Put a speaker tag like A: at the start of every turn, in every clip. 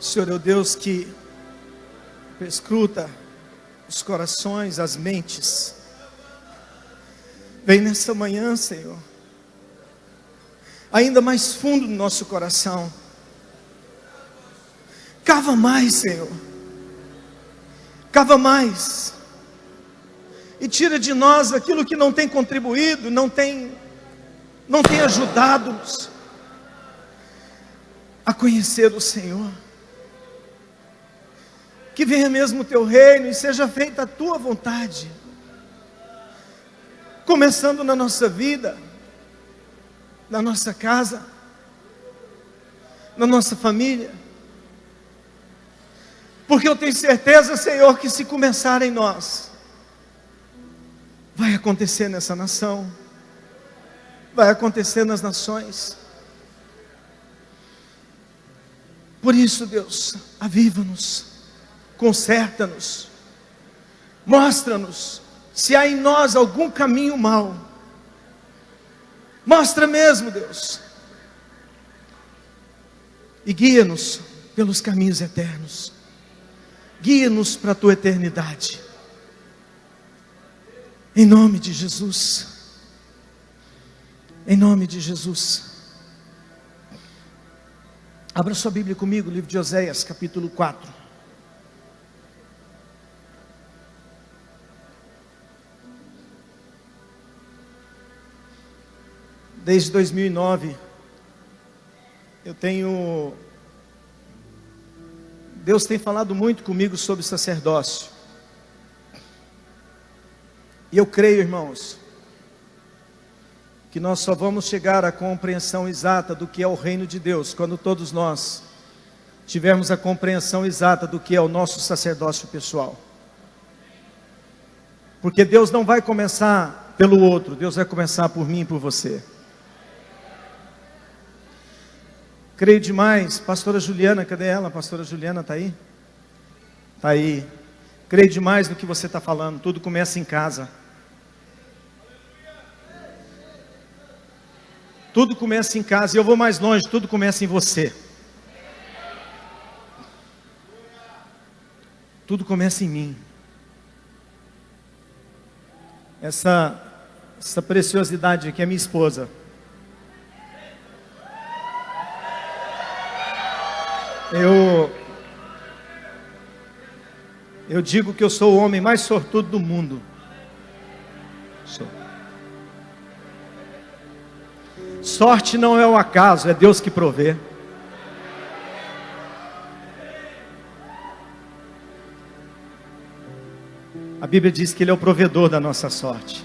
A: O Senhor é o Deus que perscruta os corações, as mentes. Vem nessa manhã, Senhor, ainda mais fundo no nosso coração. Cava mais, Senhor. Cava mais. E tira de nós aquilo que não tem contribuído, não tem ajudado-nos a conhecer o Senhor. Que venha mesmo o teu reino e seja feita a tua vontade, começando na nossa vida, na nossa casa, na nossa família. Porque eu tenho certeza, Senhor, que se começar em nós, vai acontecer nessa nação, vai acontecer nas nações. Por isso, Deus, aviva-nos, conserta-nos, mostra-nos se há em nós algum caminho mau. Mostra mesmo, Deus, e guia-nos pelos caminhos eternos, guia-nos para a tua eternidade, em nome de Jesus, em nome de Jesus. Abra sua Bíblia comigo, livro de Oséias, capítulo 4. Desde 2009, Deus tem falado muito comigo sobre sacerdócio. E eu creio, irmãos, que nós só vamos chegar à compreensão exata do que é o reino de Deus, quando todos nós tivermos a compreensão exata do que é o nosso sacerdócio pessoal. Porque Deus não vai começar pelo outro, Deus vai começar por mim e por você. Creio demais, pastora Juliana, cadê ela? Pastora Juliana está aí? Está aí. Creio demais no que você está falando, tudo começa em casa. Tudo começa em casa, e eu vou mais longe, tudo começa em você. Tudo começa em mim. Essa preciosidade aqui é minha esposa. Eu digo que eu sou o homem mais sortudo do mundo. Sou. Sorte não é o acaso, é Deus que provê. A Bíblia diz que Ele é o provedor da nossa sorte.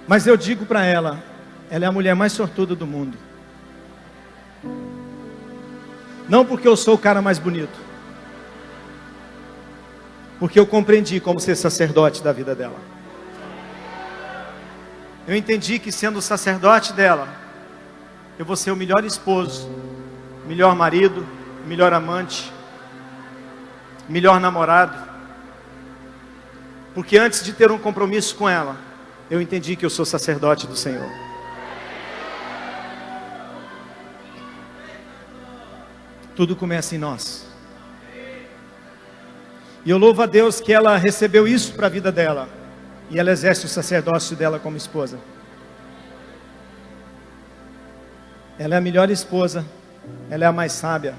A: Mas eu digo para ela é a mulher mais sortuda do mundo. Não porque eu sou o cara mais bonito, porque eu compreendi como ser sacerdote da vida dela. Eu entendi que sendo o sacerdote dela, eu vou ser o melhor esposo, melhor marido, melhor amante, melhor namorado. Porque antes de ter um compromisso com ela, eu entendi que eu sou sacerdote do Senhor. Tudo começa em nós. E eu louvo a Deus que ela recebeu isso para a vida dela. E ela exerce o sacerdócio dela como esposa. Ela é a melhor esposa. Ela é a mais sábia.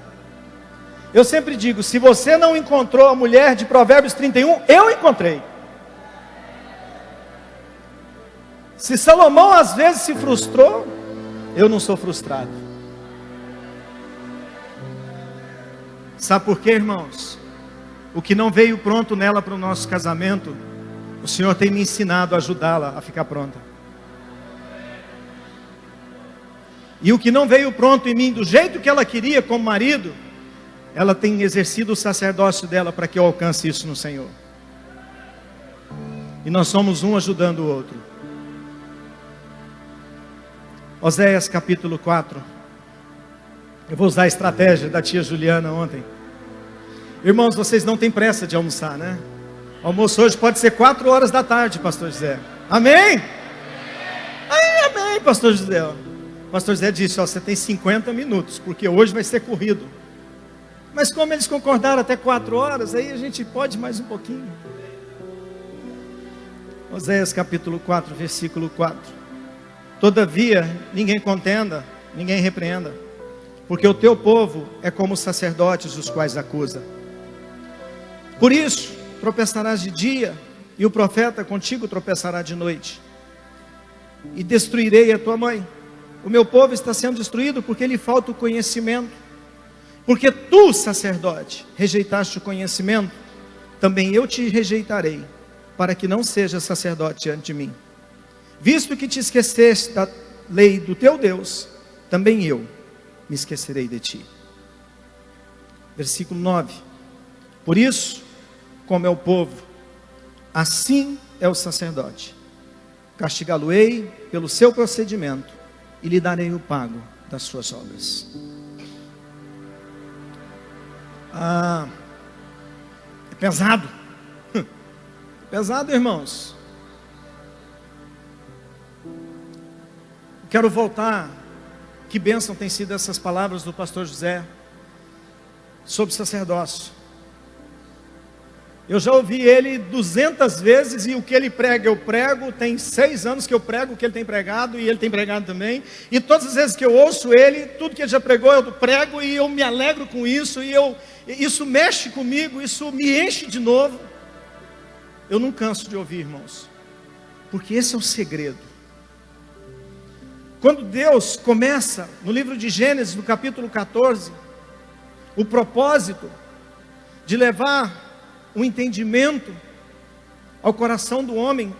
A: Eu sempre digo, se você não encontrou a mulher de Provérbios 31, eu encontrei. Se Salomão às vezes se frustrou, eu não sou frustrado. Sabe por quê, irmãos? O que não veio pronto nela para o nosso casamento, o Senhor tem me ensinado a ajudá-la a ficar pronta. E o que não veio pronto em mim do jeito que ela queria como marido, ela tem exercido o sacerdócio dela para que eu alcance isso no Senhor. E nós somos um ajudando o outro. Oséias capítulo 4. Eu vou usar a estratégia da tia Juliana ontem. Irmãos, vocês não têm pressa de almoçar, né? O almoço hoje pode ser 4 horas da tarde, pastor José. Amém? Ai, amém, pastor José. O pastor José disse, ó, você tem 50 minutos, porque hoje vai ser corrido. Mas como eles concordaram até 4 horas, aí a gente pode mais um pouquinho. Oséias capítulo 4, versículo 4. Todavia, ninguém contenda, ninguém repreenda, porque o teu povo é como os sacerdotes, os quais acusa. Por isso, tropeçarás de dia, e o profeta contigo tropeçará de noite. E destruirei a tua mãe. O meu povo está sendo destruído porque lhe falta o conhecimento. Porque tu, sacerdote, rejeitaste o conhecimento, também eu te rejeitarei, para que não sejas sacerdote diante de mim. Visto que te esqueceste da lei do teu Deus, também eu me esquecerei de ti. Versículo 9. Por isso, como é o povo, assim é o sacerdote. Castigá-lo-ei pelo seu procedimento, e lhe darei o pago das suas obras. É pesado. Pesado, irmãos. Quero voltar. Que bênção tem sido essas palavras do pastor José sobre sacerdócio. Eu já ouvi ele 200 vezes, e o que ele prega eu prego. Tem 6 anos que eu prego o que ele tem pregado, e ele tem pregado também. E todas as vezes que eu ouço ele, tudo que ele já pregou eu prego, e eu me alegro com isso, e isso mexe comigo, isso me enche de novo. Eu não canso de ouvir, irmãos, porque esse é o segredo. Quando Deus começa, no livro de Gênesis, no capítulo 14, o propósito de levar o entendimento ao coração do homem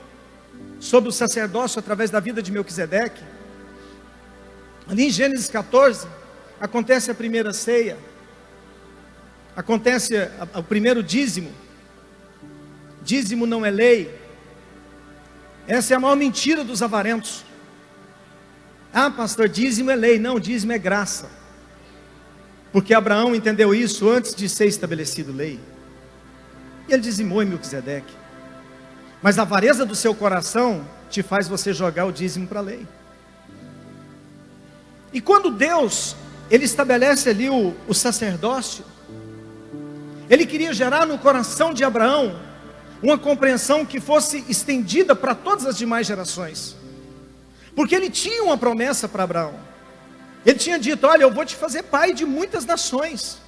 A: sobre o sacerdócio através da vida de Melquisedeque, ali em Gênesis 14, acontece a primeira ceia, acontece o primeiro dízimo. Dízimo não é lei. Essa é a maior mentira dos avarentos. Ah, pastor, dízimo é lei. Não, dízimo é graça. Porque Abraão entendeu isso antes de ser estabelecido lei. E ele dizimou em Melquisedeque. Mas a avareza do seu coração te faz você jogar o dízimo para a lei. E quando Deus, ele estabelece ali o sacerdócio, ele queria gerar no coração de Abraão uma compreensão que fosse estendida para todas as demais gerações. Porque ele tinha uma promessa para Abraão. Ele tinha dito: olha, eu vou te fazer pai de muitas nações.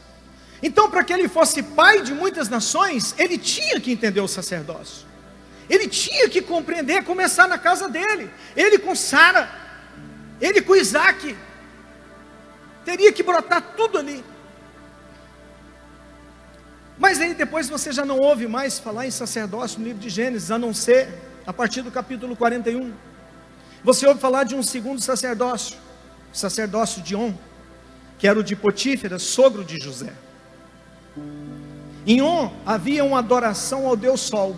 A: Então, para que ele fosse pai de muitas nações, ele tinha que entender o sacerdócio. Ele tinha que compreender, começar na casa dele. Ele com Sara, ele com Isaac. Teria que brotar tudo ali. Mas aí depois você já não ouve mais falar em sacerdócio no livro de Gênesis, a não ser a partir do capítulo 41. Você ouve falar de um segundo sacerdócio, o sacerdócio de On, que era o de Potífera, sogro de José. Em On havia uma adoração ao Deus Sol.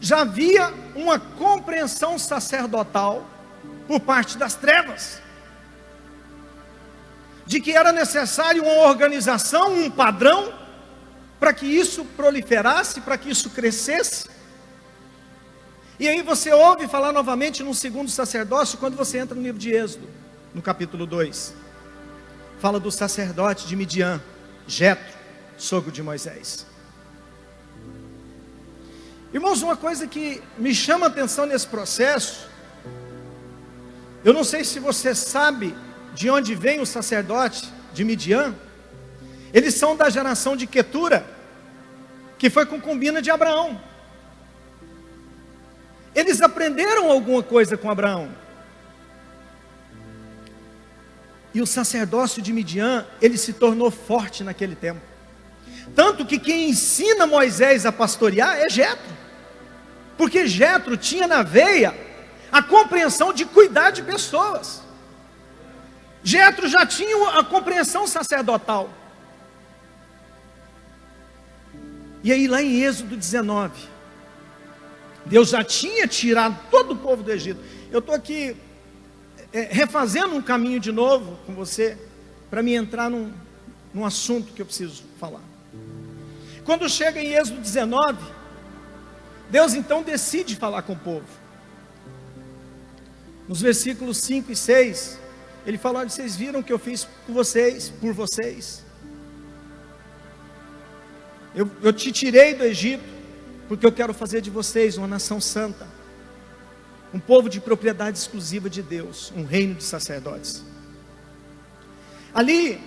A: Já havia uma compreensão sacerdotal por parte das trevas, de que era necessário uma organização, um padrão, para que isso proliferasse, para que isso crescesse. E aí você ouve falar novamente no segundo sacerdócio, quando você entra no livro de Êxodo, no capítulo 2. Fala do sacerdote de Midian, Jetro, sogro de Moisés. Irmãos, uma coisa que me chama a atenção nesse processo, eu não sei se você sabe de onde vem o sacerdote de Midian. Eles são da geração de Quetura, que foi concubina de Abraão. Eles aprenderam alguma coisa com Abraão. E o sacerdócio de Midian, ele se tornou forte naquele tempo. Tanto que quem ensina Moisés a pastorear é Jetro. Porque Jetro tinha na veia a compreensão de cuidar de pessoas. Jetro já tinha a compreensão sacerdotal. E aí lá em Êxodo 19, Deus já tinha tirado todo o povo do Egito. Eu estou aqui refazendo um caminho de novo com você, para me entrar num assunto que eu preciso falar. Quando chega em Êxodo 19, Deus então decide falar com o povo. Nos versículos 5 e 6, Ele falou: olha, vocês viram o que eu fiz por vocês. Eu te tirei do Egito, porque eu quero fazer de vocês uma nação santa, um povo de propriedade exclusiva de Deus, um reino de sacerdotes. Ali,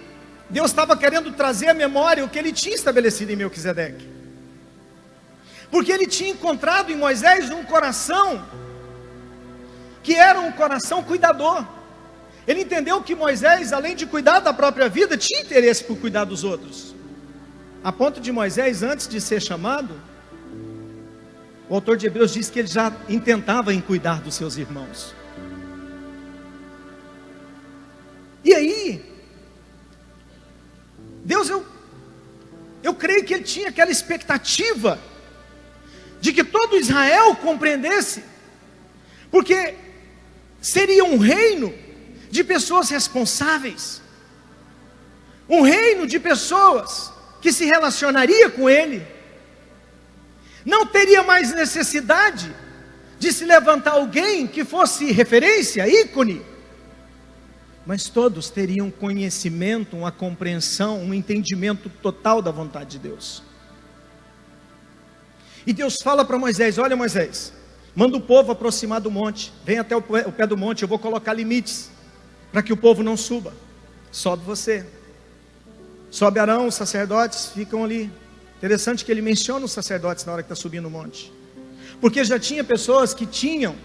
A: Deus estava querendo trazer à memória o que Ele tinha estabelecido em Melquisedeque, porque Ele tinha encontrado em Moisés um coração, que era um coração cuidador. Ele entendeu que Moisés, além de cuidar da própria vida, tinha interesse por cuidar dos outros, a ponto de Moisés, antes de ser chamado, o autor de Hebreus diz que ele já intentava em cuidar dos seus irmãos. E aí, Deus, eu creio que Ele tinha aquela expectativa de que todo Israel compreendesse, porque seria um reino de pessoas responsáveis, um reino de pessoas que se relacionaria com Ele. Não teria mais necessidade de se levantar alguém que fosse referência, ícone, mas todos teriam conhecimento, uma compreensão, um entendimento total da vontade de Deus. E Deus fala para Moisés: olha, Moisés, manda o povo aproximar do monte, vem até o pé do monte, eu vou colocar limites, para que o povo não suba. Sobe você, sobe Arão, os sacerdotes ficam ali. Interessante que ele menciona os sacerdotes na hora que está subindo o monte, porque já tinha pessoas que tinham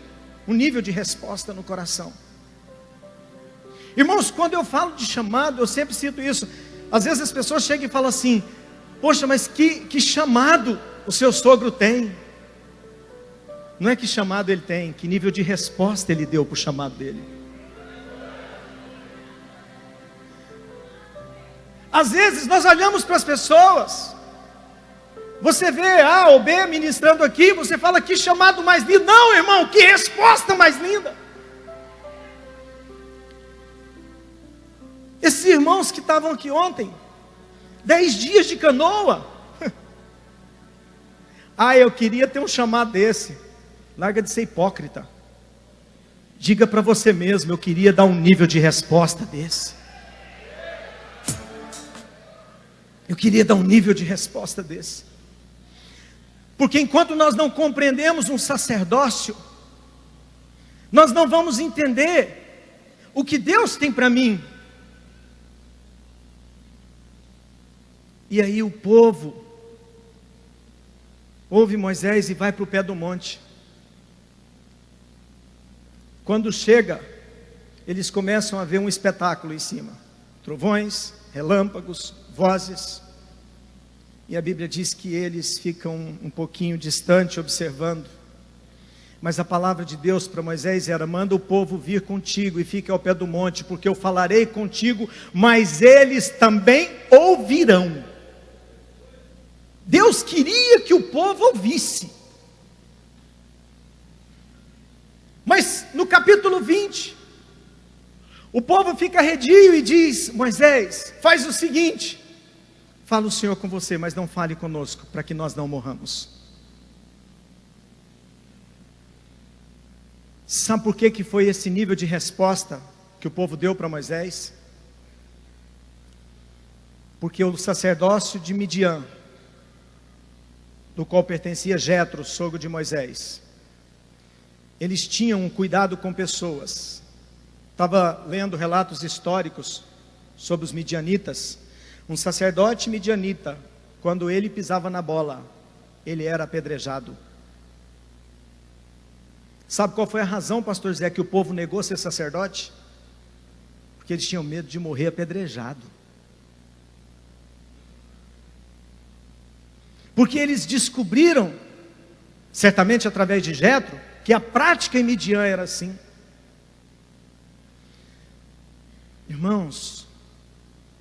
A: um nível de resposta no coração. Irmãos, quando eu falo de chamado, eu sempre cito isso. Às vezes as pessoas chegam e falam assim: poxa, mas que chamado o seu sogro tem? Não é que chamado ele tem, que nível de resposta ele deu para o chamado dele. Às vezes nós olhamos para as pessoas, você vê A ou B ministrando aqui, você fala: que chamado mais lindo. Não, irmão, que resposta mais linda. Esses irmãos que estavam aqui ontem, 10 dias de canoa. Ah, eu queria ter um chamado desse. Larga de ser hipócrita. Diga para você mesmo: eu queria dar um nível de resposta desse. Eu queria dar um nível de resposta desse. Porque enquanto nós não compreendemos um sacerdócio, nós não vamos entender o que Deus tem para mim. E aí o povo ouve Moisés e vai para o pé do monte. Quando chega, eles começam a ver um espetáculo em cima: trovões, relâmpagos, vozes. E a Bíblia diz que eles ficam um pouquinho distante observando. Mas a palavra de Deus para Moisés era: manda o povo vir contigo e fique ao pé do monte, porque eu falarei contigo, mas eles também ouvirão. Deus queria que o povo ouvisse. Mas no capítulo 20, o povo fica arredio e diz: Moisés, faz o seguinte, fala o Senhor com você, mas não fale conosco, para que nós não morramos. Sabe por que foi esse nível de resposta que o povo deu para Moisés? Porque o sacerdócio de Midian, do qual pertencia Jetro, sogro de Moisés, eles tinham um cuidado com pessoas. Estava lendo relatos históricos sobre os midianitas. Um sacerdote midianita, quando ele pisava na bola, ele era apedrejado. Sabe qual foi a razão, pastor Zé, que o povo negou ser sacerdote? Porque eles tinham medo de morrer apedrejado. Porque eles descobriram, certamente através de Jetro, que a prática em Midian era assim. Irmãos,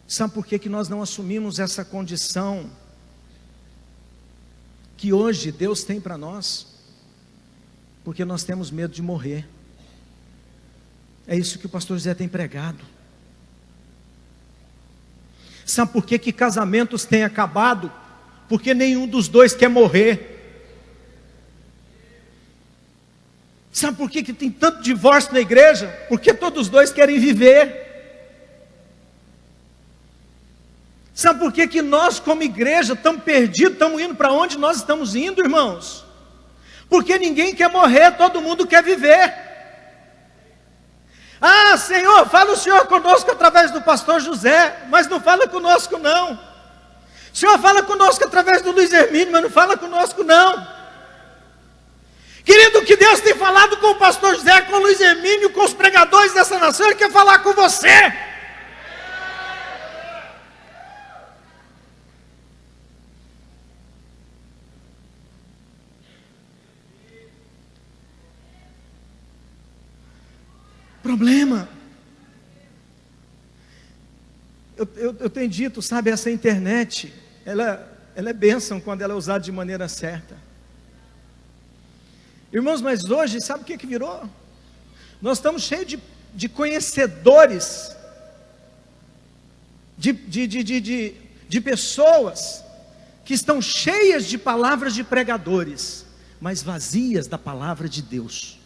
A: sabe por que nós não assumimos essa condição que hoje Deus tem para nós? Porque nós temos medo de morrer. É isso que o pastor Zé tem pregado. Sabe por que casamentos têm acabado? Porque nenhum dos dois quer morrer. Sabe por que tem tanto divórcio na igreja? Porque todos os dois querem viver. Sabe por que nós como igreja estamos perdidos, estamos indo para onde nós estamos indo, irmãos? Porque ninguém quer morrer, todo mundo quer viver. Ah, Senhor, fala o Senhor conosco através do pastor José, mas não fala conosco não. O Senhor fala conosco através do Luiz Hermínio, mas não fala conosco não. Querido, o que Deus tem falado com o pastor José, com o Luiz Hermínio, com os pregadores dessa nação, Ele quer falar com você. Problema. Eu tenho dito, sabe, essa internet, ela é bênção quando ela é usada de maneira certa. Irmãos, mas hoje, sabe o que virou? Nós estamos cheios de conhecedores, de pessoas que estão cheias de palavras de pregadores, mas vazias da palavra de Deus.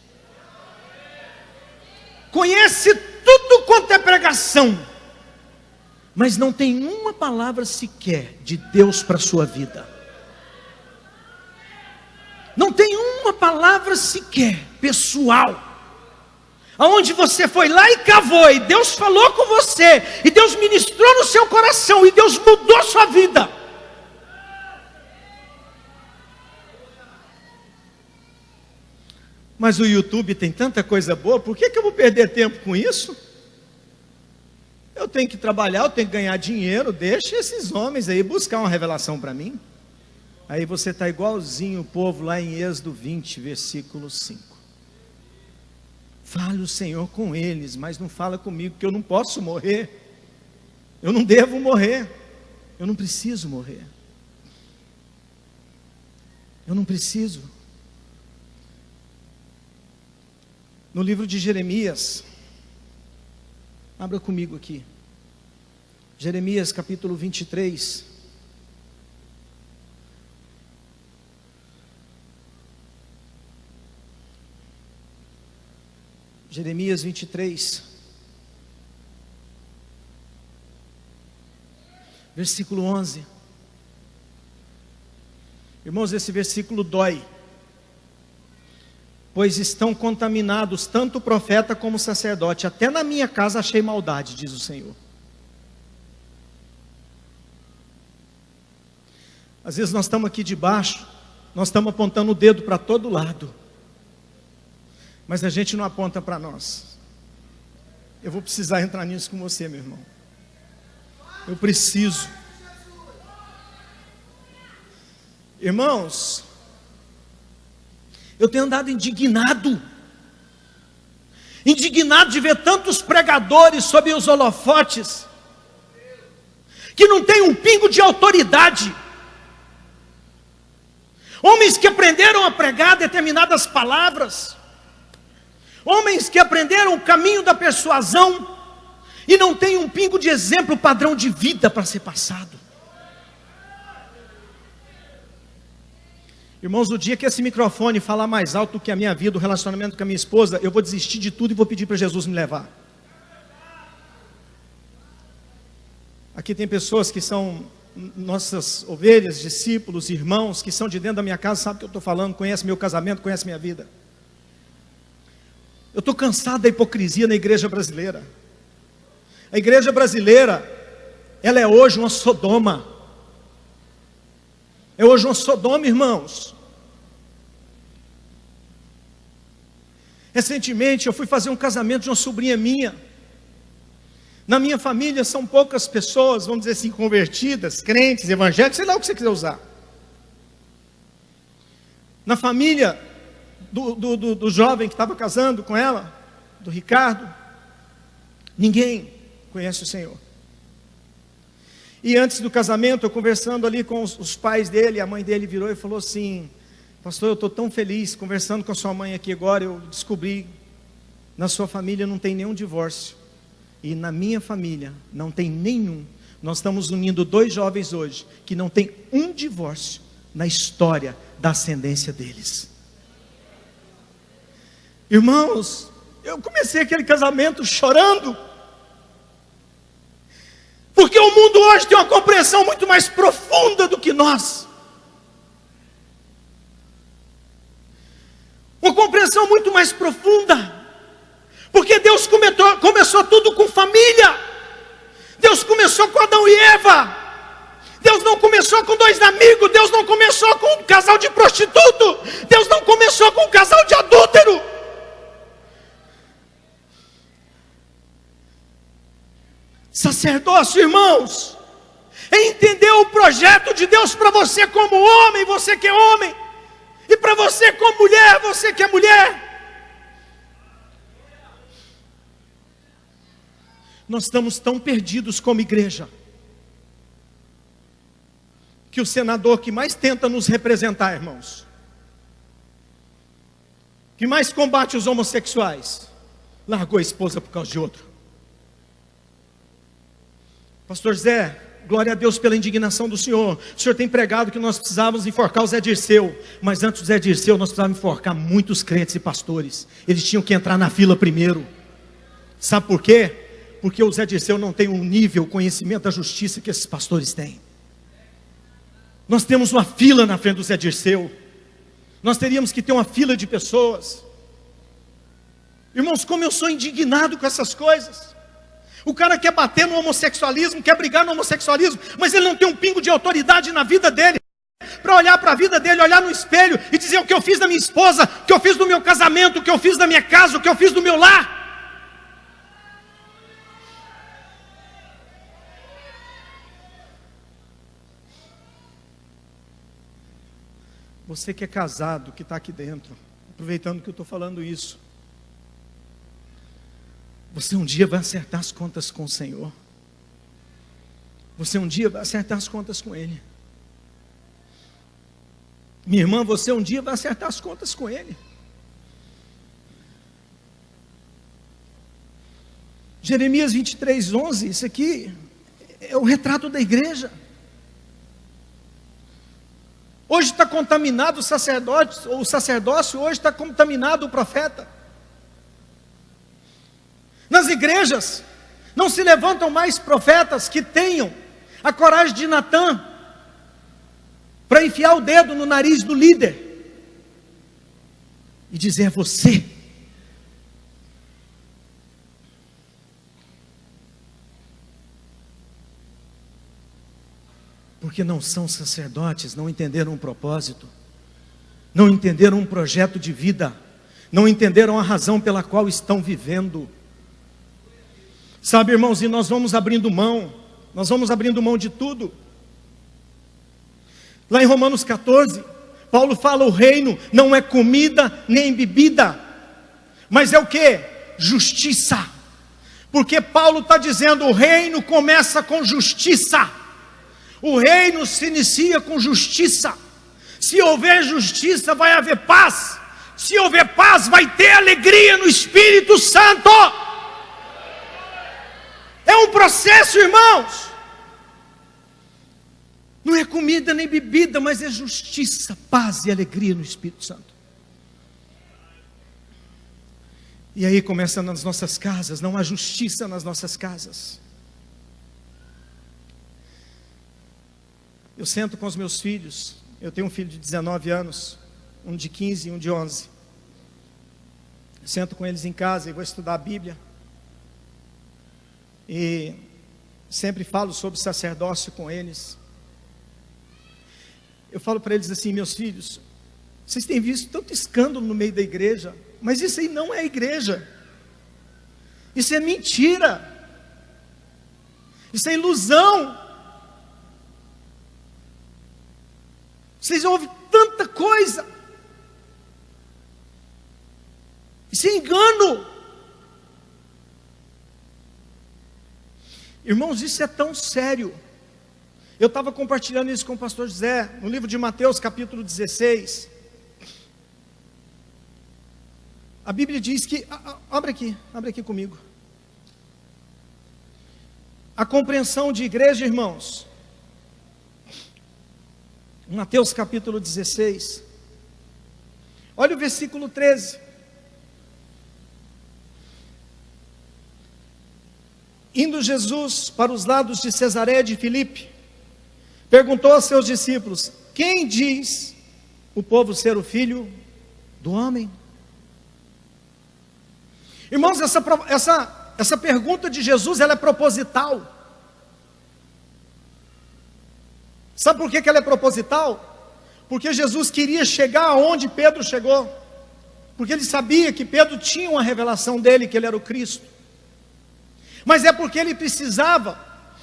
A: Conhece tudo quanto é pregação, mas não tem uma palavra sequer de Deus para a sua vida. Não tem uma palavra sequer pessoal, aonde você foi lá e cavou, e Deus falou com você, e Deus ministrou no seu coração, e Deus mudou sua vida. Mas o YouTube tem tanta coisa boa, por que eu vou perder tempo com isso? Eu tenho que trabalhar, eu tenho que ganhar dinheiro, deixa esses homens aí buscar uma revelação para mim. Aí você está igualzinho o povo lá em Êxodo 20, versículo 5. Fale o Senhor com eles, mas não fala comigo, que eu não posso morrer. Eu não devo morrer. Eu não preciso morrer. Eu não preciso. No livro de Jeremias, abra comigo aqui, Jeremias capítulo 23, Jeremias 23, versículo 11, irmãos, esse versículo dói, pois estão contaminados tanto o profeta como o sacerdote, até na minha casa achei maldade, diz o Senhor. Às vezes nós estamos aqui debaixo, nós estamos apontando o dedo para todo lado, mas a gente não aponta para nós. Eu vou precisar entrar nisso com você, meu irmão. Eu preciso. Irmãos, eu tenho andado indignado de ver tantos pregadores sob os holofotes, que não tem um pingo de autoridade, homens que aprenderam a pregar determinadas palavras, homens que aprenderam o caminho da persuasão, e não tem um pingo de exemplo, padrão de vida para ser passado. Irmãos, o dia que esse microfone falar mais alto do que a minha vida, o relacionamento com a minha esposa, eu vou desistir de tudo e vou pedir para Jesus me levar. Aqui tem pessoas que são nossas ovelhas, discípulos, irmãos, que são de dentro da minha casa, sabem o que eu estou falando, conhecem meu casamento, conhecem minha vida. Eu estou cansado da hipocrisia na igreja brasileira. A igreja brasileira, ela é hoje uma Sodoma. É hoje uma Sodoma, irmãos. Recentemente eu fui fazer um casamento de uma sobrinha minha. Na minha família são poucas pessoas, vamos dizer assim, convertidas, crentes, evangélicos, sei lá o que você quiser usar. Na família do jovem que estava casando com ela, do Ricardo, ninguém conhece o Senhor. E antes do casamento, eu conversando ali com os pais dele, a mãe dele virou e falou assim: pastor, eu estou tão feliz, conversando com a sua mãe aqui agora, eu descobri, na sua família não tem nenhum divórcio, e na minha família não tem nenhum. Nós estamos unindo dois jovens hoje, que não tem um divórcio na história da ascendência deles. Irmãos, eu comecei aquele casamento chorando, porque o mundo hoje tem uma compreensão muito mais profunda do que nós. Uma compreensão muito mais profunda. Porque Deus começou tudo com família. Deus começou com Adão e Eva. Deus não começou com dois amigos. Deus não começou com um casal de prostituto. Deus não começou com um casal de adúltero. Sacerdócio, irmãos, é entender o projeto de Deus para você como homem, você que é homem, e para você como mulher, você que é mulher. Nós estamos tão perdidos como igreja, que o senador que mais tenta nos representar, irmãos, que mais combate os homossexuais, largou a esposa por causa de outro. Pastor Zé, glória a Deus pela indignação do senhor. O senhor tem pregado que nós precisávamos enforcar o Zé Dirceu, mas antes do Zé Dirceu nós precisávamos enforcar muitos crentes e pastores. Eles tinham que entrar na fila primeiro. Sabe por quê? Porque o Zé Dirceu não tem um nível, conhecimento da justiça que esses pastores têm. Nós temos uma fila na frente do Zé Dirceu. Nós teríamos que ter uma fila de pessoas. Irmãos, como eu sou indignado com essas coisas. O cara quer bater no homossexualismo, quer brigar no homossexualismo, mas ele não tem um pingo de autoridade na vida dele, para olhar para a vida dele, olhar no espelho e dizer: o que eu fiz da minha esposa, o que eu fiz do meu casamento, o que eu fiz da minha casa, o que eu fiz do meu lar. Você que é casado, que está aqui dentro, aproveitando que eu estou falando isso, você um dia vai acertar as contas com o Senhor. Você um dia vai acertar as contas com Ele. Minha irmã, você um dia vai acertar as contas com Ele. Jeremias 23:11, isso aqui é o retrato da igreja. Hoje está contaminado o sacerdócio, hoje está contaminado o profeta. Nas igrejas, não se levantam mais profetas que tenham a coragem de Natã, para enfiar o dedo no nariz do líder, e dizer: é você. Porque não são sacerdotes, não entenderam um propósito, não entenderam um projeto de vida, não entenderam a razão pela qual estão vivendo. Sabe, irmãos, e nós vamos abrindo mão de tudo. Lá em Romanos 14, Paulo fala: o reino não é comida nem bebida, mas é o que? Justiça. Porque Paulo está dizendo: o reino começa com justiça. O reino se inicia com justiça. Se houver justiça, vai haver paz. Se houver paz, vai ter alegria no Espírito Santo. É um processo, irmãos. Não é comida nem bebida, mas é justiça, paz e alegria no Espírito Santo. E aí começa nas nossas casas. Não há justiça nas nossas casas. Eu sento com os meus filhos. Eu tenho um filho de 19 anos, um de 15 e um de 11. Eu sento com eles em casa e vou estudar a Bíblia. E sempre falo sobre sacerdócio com eles. Eu falo para eles assim: meus filhos, vocês têm visto tanto escândalo no meio da igreja, mas isso aí não é igreja. Isso é mentira. Isso é ilusão. Vocês ouvem tanta coisa. Isso é engano. Irmãos, isso é tão sério. Eu estava compartilhando isso com o pastor José, no livro de Mateus, capítulo 16. A Bíblia diz que, abre aqui comigo. A compreensão de igreja, irmãos. Mateus capítulo 16. Olha o versículo 13. Indo Jesus para os lados de Cesareia de Filipe, perguntou aos seus discípulos: quem diz o povo ser o Filho do Homem? Irmãos, essa pergunta de Jesus, ela é proposital. Sabe por que ela é proposital? Porque Jesus queria chegar aonde Pedro chegou. Porque ele sabia que Pedro tinha uma revelação dele, que ele era o Cristo. Mas é porque ele precisava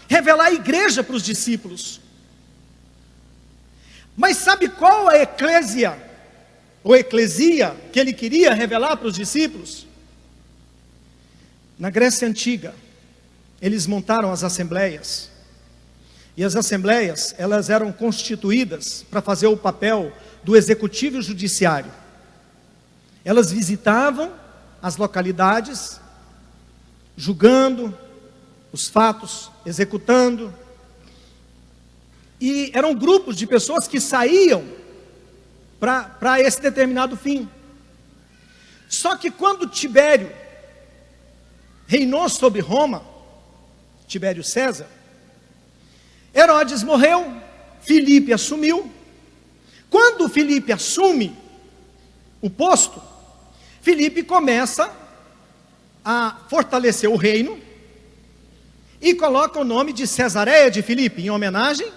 A: revelar a igreja para os discípulos. Mas sabe qual a eclésia, ou eclesia, que ele queria revelar para os discípulos? Na Grécia Antiga, eles montaram as assembleias. E as assembleias, elas eram constituídas para fazer o papel do executivo e o judiciário. Elas visitavam as localidades, julgando os fatos, executando. E eram grupos de pessoas que saíam para esse determinado fim. Só que quando Tibério reinou sobre Roma, Tibério César, Herodes morreu, Filipe assumiu. Quando Filipe assume o posto, Filipe começa a fortalecer o reino e coloca o nome de Cesareia de Filipe, em homenagem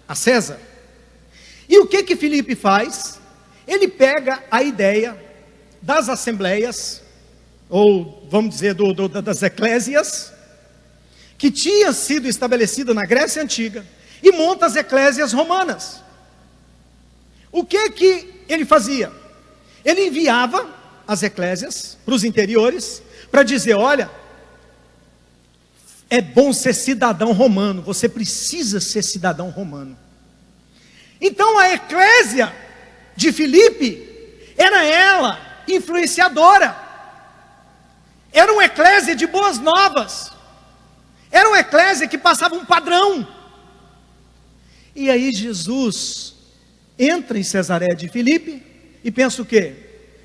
A: a César. E o que Filipe faz? Ele pega a ideia das assembleias, ou vamos dizer das eclésias, que tinha sido estabelecida na Grécia Antiga, e monta as eclésias romanas. O que ele fazia? Ele enviava as eclésias para os interiores, para dizer: olha, é bom ser cidadão romano, você precisa ser cidadão romano. Então a eclésia de Filipe, era ela influenciadora, era uma eclésia de boas novas, era uma eclésia que passava um padrão. E aí Jesus entra em Cesareia de Filipe e pensa o quê?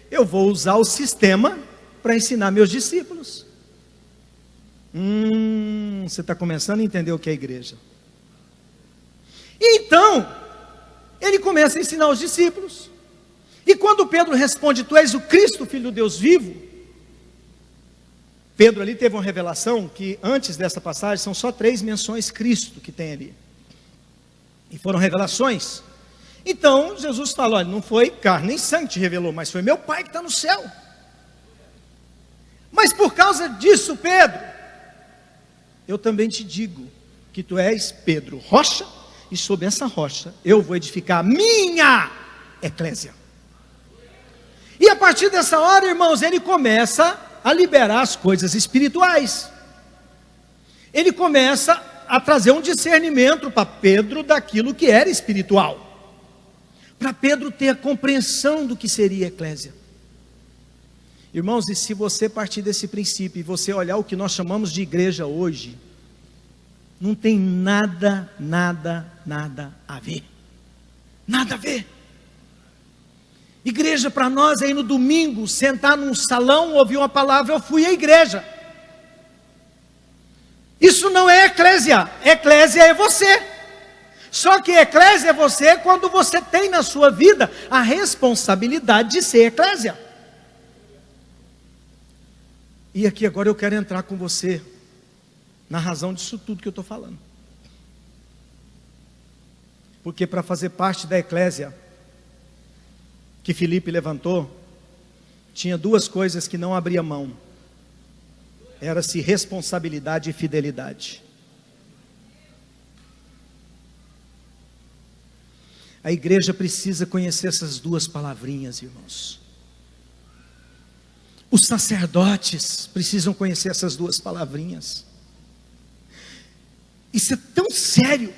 A: Eu vou usar o sistema para ensinar meus discípulos. Você está começando a entender o que é igreja. E então, ele começa a ensinar os discípulos. E quando Pedro responde: tu és o Cristo, Filho do Deus vivo. Pedro ali teve uma revelação que antes dessa passagem são só 3 menções Cristo que tem ali. E foram revelações. Então Jesus fala: olha, não foi carne nem sangue que te revelou, mas foi meu Pai que está no céu. Mas por causa disso, Pedro, eu também te digo que tu és Pedro, rocha, e sobre essa rocha eu vou edificar a minha eclésia. E a partir dessa hora, irmãos, ele começa a liberar as coisas espirituais. Ele começa a trazer um discernimento para Pedro daquilo que era espiritual, para Pedro ter a compreensão do que seria a eclésia. Irmãos, e se você partir desse princípio e você olhar o que nós chamamos de igreja hoje, não tem nada a ver. Nada a ver. Igreja para nós é ir no domingo, sentar num salão, ouvir uma palavra: eu fui à igreja. Isso não é eclésia. Eclésia é você. Só que eclésia é você quando você tem na sua vida a responsabilidade de ser eclésia. E aqui agora eu quero entrar com você na razão disso tudo que eu estou falando. Porque para fazer parte da eclésia que Filipe levantou, tinha 2 coisas que não abria mão. Era-se responsabilidade e fidelidade. A igreja precisa conhecer essas 2 palavrinhas, irmãos. Os sacerdotes precisam conhecer essas 2 palavrinhas. Isso é tão sério,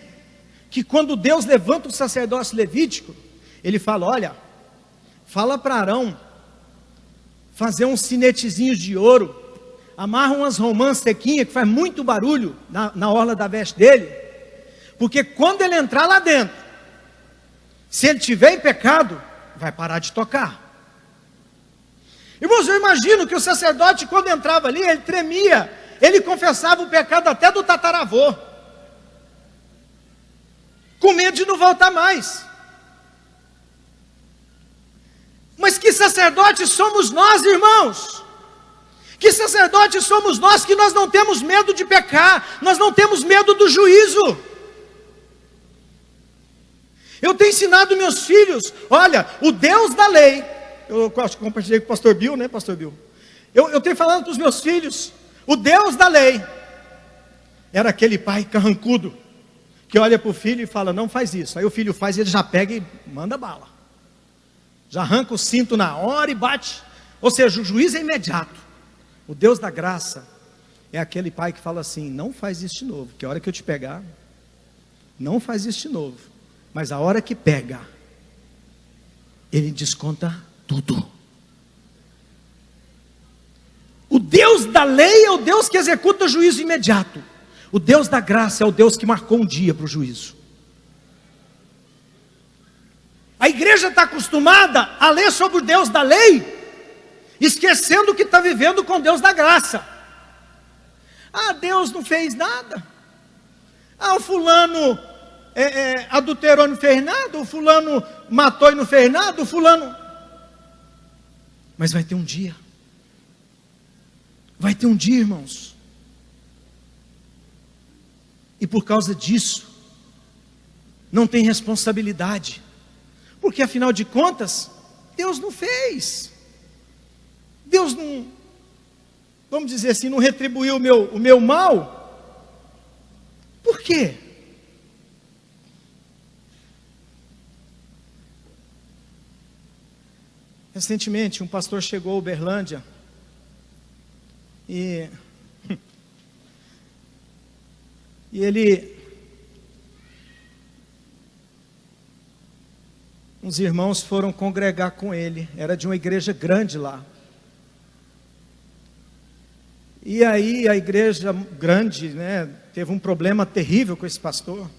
A: que quando Deus levanta o sacerdócio levítico, Ele fala: olha, fala para Arão fazer uns sinetezinhos de ouro, amarra umas romãs sequinhas que faz muito barulho na orla da veste dele, porque quando ele entrar lá dentro, se ele tiver em pecado, vai parar de tocar. Irmãos, eu imagino que o sacerdote, quando entrava ali, ele tremia, ele confessava o pecado até do tataravô, com medo de não voltar mais. Mas que sacerdotes somos nós, irmãos? Que sacerdotes somos nós, que nós não temos medo de pecar, nós não temos medo do juízo. Eu tenho ensinado meus filhos, olha, o Deus da lei, eu acho que compartilhei com o pastor Bill, né, pastor Bill? Eu tenho falado para os meus filhos, o Deus da lei era aquele pai carrancudo, que olha para o filho e fala, não faz isso. Aí o filho faz, ele já pega e manda bala, já arranca o cinto na hora e bate. Ou seja, o juízo é imediato. O Deus da graça é aquele pai que fala assim, não faz isso de novo, que a hora que eu te pegar, não faz isso de novo, mas a hora que pega, ele desconta tudo. O Deus da lei é o Deus que executa o juízo imediato. O Deus da graça é o Deus que marcou um dia para o juízo. A igreja está acostumada a ler sobre o Deus da lei, esquecendo que está vivendo com Deus da graça. Ah, Deus não fez nada. Ah, o fulano adulterou e não fez nada. O fulano matou e não fez nada. O fulano... Mas vai ter um dia. Vai ter um dia, irmãos. E por causa disso, não tem responsabilidade. Porque afinal de contas, Deus não fez. Deus não, vamos dizer assim, não retribuiu o meu mal. Por quê? Recentemente, um pastor chegou a Uberlândia e uns irmãos foram congregar com ele, era de uma igreja grande lá. E aí a igreja grande, né, teve um problema terrível com esse pastor,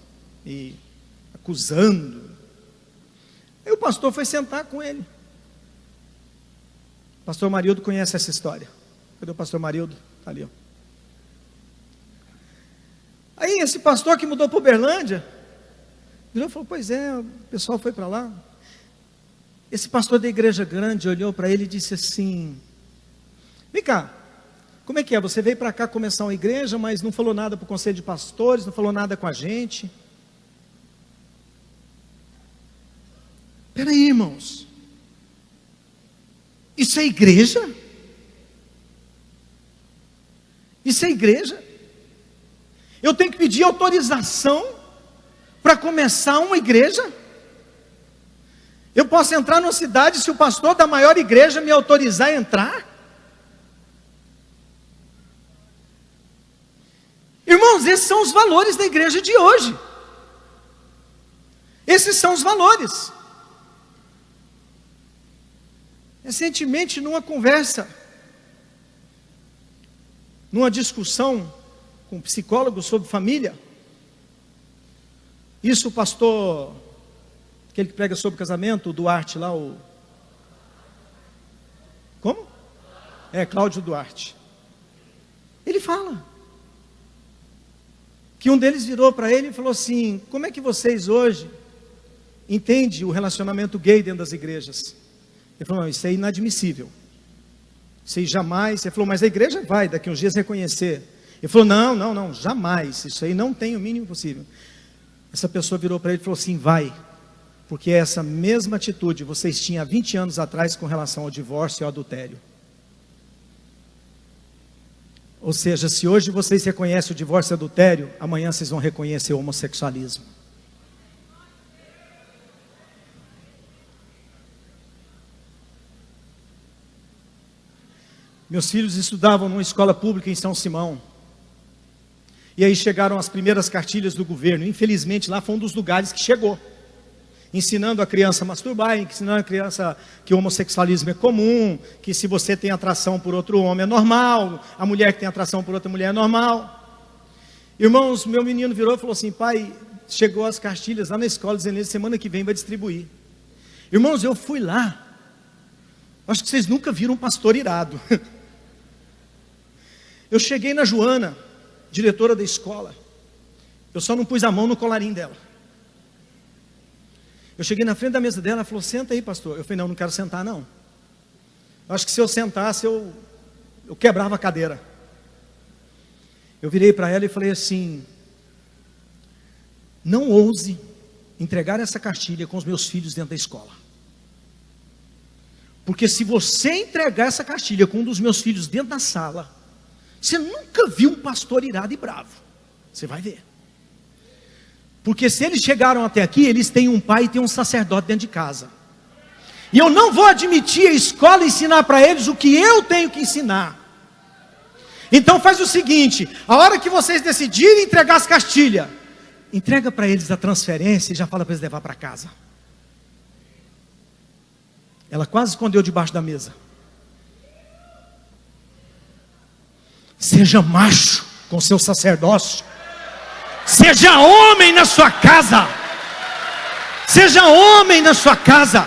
A: e acusando. Aí o pastor foi sentar com ele. O pastor Marildo conhece essa história. Cadê o pastor Marildo? Está ali, ó. Aí esse pastor que mudou para Uberlândia, virou e falou, pois é, o pessoal foi para lá. Esse pastor da igreja grande olhou para ele e disse assim, vem cá, como é que é? Você veio para cá começar uma igreja, mas não falou nada para o conselho de pastores, não falou nada com a gente. Espera aí, irmãos. Isso é igreja? Isso é igreja? Eu tenho que pedir autorização para começar uma igreja? Eu posso entrar numa cidade se o pastor da maior igreja me autorizar a entrar? Irmãos, esses são os valores da igreja de hoje. Esses são os valores. Recentemente, numa conversa, numa discussão com um psicólogo sobre família, isso o pastor, aquele que prega sobre casamento, o Duarte lá, como? Cláudio Duarte. Ele fala que um deles virou para ele e falou assim, como é que vocês hoje entendem o relacionamento gay dentro das igrejas? Ele falou, não, isso é inadmissível. Isso aí jamais. Ele falou, mas a igreja vai daqui uns dias reconhecer. Ele falou, não, jamais. Isso aí não tem o mínimo possível. Essa pessoa virou para ele e falou assim, vai. Porque essa mesma atitude vocês tinham há 20 anos atrás com relação ao divórcio e ao adultério. Ou seja, se hoje vocês reconhecem o divórcio e o adultério, amanhã vocês vão reconhecer o homossexualismo. Meus filhos estudavam numa escola pública em São Simão. E aí chegaram as primeiras cartilhas do governo. Infelizmente lá foi um dos lugares que chegou, ensinando a criança a masturbar, ensinando a criança que o homossexualismo é comum, que se você tem atração por outro homem é normal, a mulher que tem atração por outra mulher é normal. Irmãos, meu menino virou e falou assim, pai, chegou as cartilhas lá na escola dizendo, semana que vem vai distribuir. Irmãos, eu fui lá, acho que vocês nunca viram um pastor irado. Eu cheguei na Joana, diretora da escola. Eu só não pus a mão no colarinho dela. Eu cheguei na frente da mesa dela, ela falou, senta aí, pastor. Eu falei, não quero sentar não. Eu acho que se eu sentasse, eu quebrava a cadeira. Eu virei para ela e falei assim, não ouse entregar essa cartilha com os meus filhos dentro da escola. Porque se você entregar essa cartilha com um dos meus filhos dentro da sala, você nunca viu um pastor irado e bravo. Você vai ver. Porque se eles chegaram até aqui, eles têm um pai e têm um sacerdote dentro de casa. E eu não vou admitir a escola ensinar para eles o que eu tenho que ensinar. Então faz o seguinte, a hora que vocês decidirem entregar as cartilhas, entrega para eles a transferência e já fala para eles levar para casa. Ela quase escondeu debaixo da mesa. Seja macho com seu sacerdócio. Seja homem na sua casa. Seja homem na sua casa.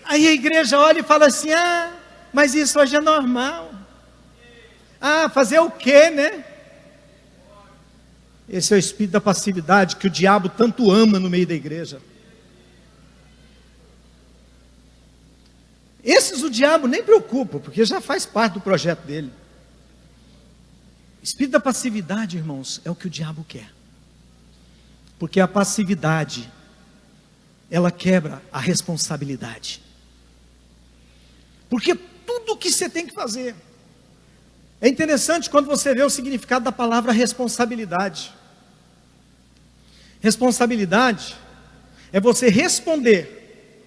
A: Aí a igreja olha e fala assim, mas isso hoje é normal. Fazer o quê, né? Esse é o espírito da passividade que o diabo tanto ama no meio da igreja. Esses o diabo nem preocupa, porque já faz parte do projeto dele. O espírito da passividade, irmãos, é o que o diabo quer. Porque a passividade, ela quebra a responsabilidade. Porque tudo que você tem que fazer. É interessante quando você vê o significado da palavra responsabilidade. Responsabilidade é você responder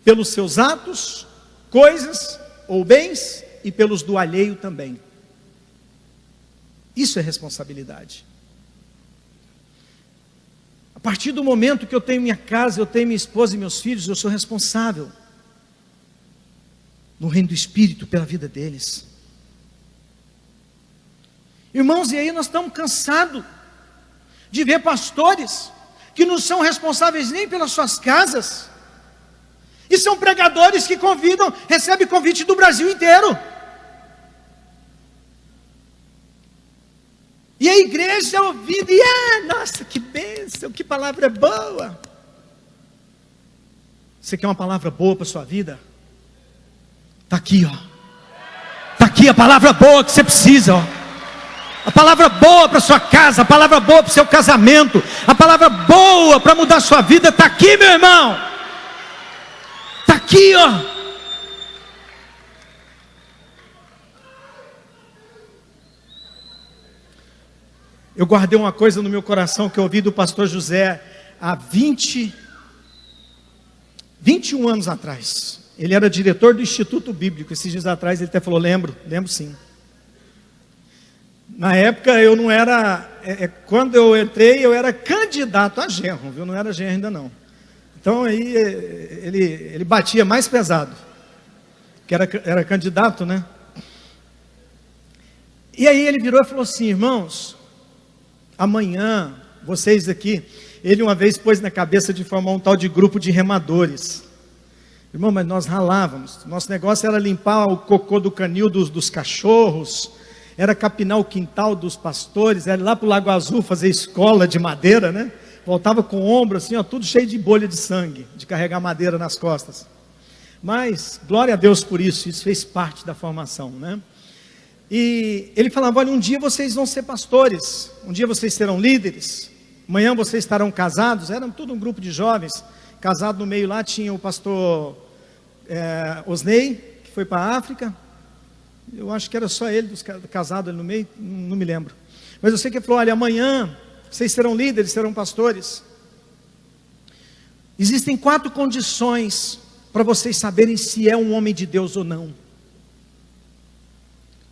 A: pelos seus atos, coisas ou bens e pelos do alheio também. Isso é responsabilidade. A partir do momento que eu tenho minha casa, eu tenho minha esposa e meus filhos, eu sou responsável no reino do Espírito pela vida deles. Irmãos, e aí nós estamos cansados de ver pastores que não são responsáveis nem pelas suas casas. E são pregadores que convidam, recebem convite do Brasil inteiro. E a igreja ouvindo, nossa, que bênção, que palavra boa. Você quer uma palavra boa para a sua vida? Está aqui, ó. Está aqui a palavra boa que você precisa, ó. A palavra boa para a sua casa, a palavra boa para o seu casamento, a palavra boa para mudar a sua vida, está aqui, meu irmão. Está aqui, ó. Eu guardei uma coisa no meu coração que eu ouvi do pastor José há 21 anos atrás. Ele era diretor do Instituto Bíblico. Esses dias atrás ele até falou, lembro sim. Na época eu não era, quando eu entrei eu era candidato a genro, viu? Não era genro ainda não. Então aí ele batia mais pesado, que era candidato, né? E aí ele virou e falou assim, irmãos, amanhã vocês aqui, ele uma vez pôs na cabeça de formar um tal de grupo de remadores. Irmão, mas nós ralávamos, nosso negócio era limpar o cocô do canil dos cachorros, era capinar o quintal dos pastores, era ir lá para o Lago Azul fazer escola de madeira, né? Voltava com o ombro assim, ó, tudo cheio de bolha de sangue, de carregar madeira nas costas. Mas, glória a Deus por isso fez parte da formação, né? E ele falava, olha, um dia vocês vão ser pastores, um dia vocês serão líderes, amanhã vocês estarão casados, era tudo um grupo de jovens, casado no meio lá, tinha o pastor Osnei, que foi para a África, eu acho que era só ele, casado ali no meio, não me lembro, mas eu sei que ele falou, olha, amanhã vocês serão líderes, serão pastores, existem 4 condições para vocês saberem se é um homem de Deus ou não.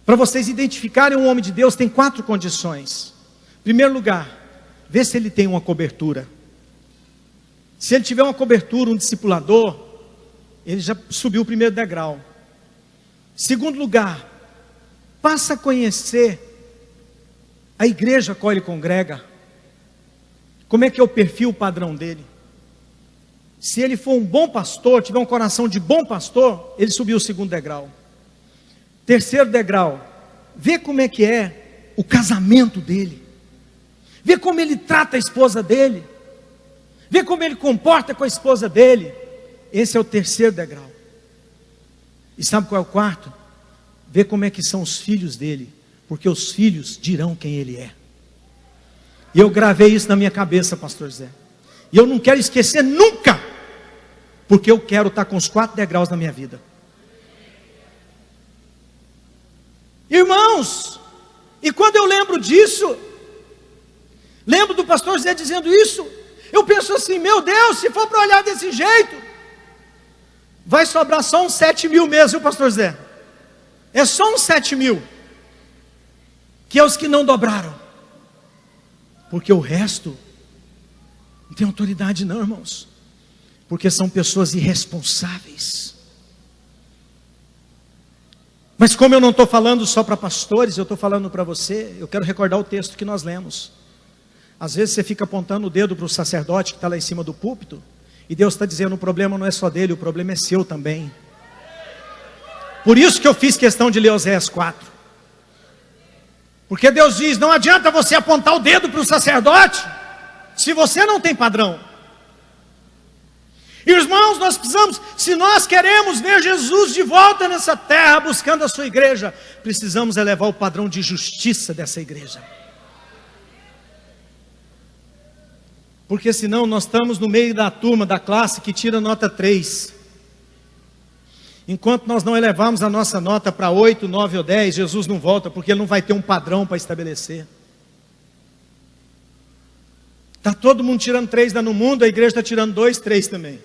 A: Para vocês identificarem um homem de Deus, tem 4 condições. Em primeiro lugar, vê se ele tem uma cobertura. Se ele tiver uma cobertura, um discipulador, ele já subiu o primeiro degrau. Segundo lugar, passa a conhecer a igreja a qual ele congrega. Como é que é o perfil padrão dele? Se ele for um bom pastor, tiver um coração de bom pastor, ele subiu o segundo degrau. Terceiro degrau, vê como é que é o casamento dele. Vê como ele trata a esposa dele. Vê como ele comporta com a esposa dele. Esse é o terceiro degrau. E sabe qual é o quarto? Vê como é que são os filhos dele. Porque os filhos dirão quem ele é. E eu gravei isso na minha cabeça, pastor Zé. E eu não quero esquecer nunca. Porque eu quero estar com os 4 degraus na minha vida. Irmãos, e quando eu lembro disso, lembro do pastor Zé dizendo isso, eu penso assim, meu Deus, se for para olhar desse jeito, vai sobrar só uns 7 mil mesmo, viu, pastor Zé? É só uns 7 mil, que é os que não dobraram, porque o resto não tem autoridade não, irmãos, porque são pessoas irresponsáveis. Mas como eu não estou falando só para pastores, eu estou falando para você, eu quero recordar o texto que nós lemos. Às vezes você fica apontando o dedo para o sacerdote que está lá em cima do púlpito, e Deus está dizendo, o problema não é só dele, o problema é seu também. Por isso que eu fiz questão de ler Oséias 4. Porque Deus diz, não adianta você apontar o dedo para o sacerdote, se você não tem padrão. Irmãos, nós precisamos, se nós queremos ver Jesus de volta nessa terra, buscando a sua igreja, precisamos elevar o padrão de justiça dessa igreja. Porque senão nós estamos no meio da turma, da classe que tira nota 3. Enquanto nós não elevarmos a nossa nota para 8, 9 ou 10, Jesus não volta, porque Ele não vai ter um padrão para estabelecer. Está todo mundo tirando 3 no mundo, a igreja está tirando 2, 3 também.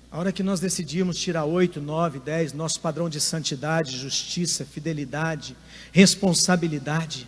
A: A hora que nós decidimos tirar 8, 9, 10, nosso padrão de santidade, justiça, fidelidade, responsabilidade,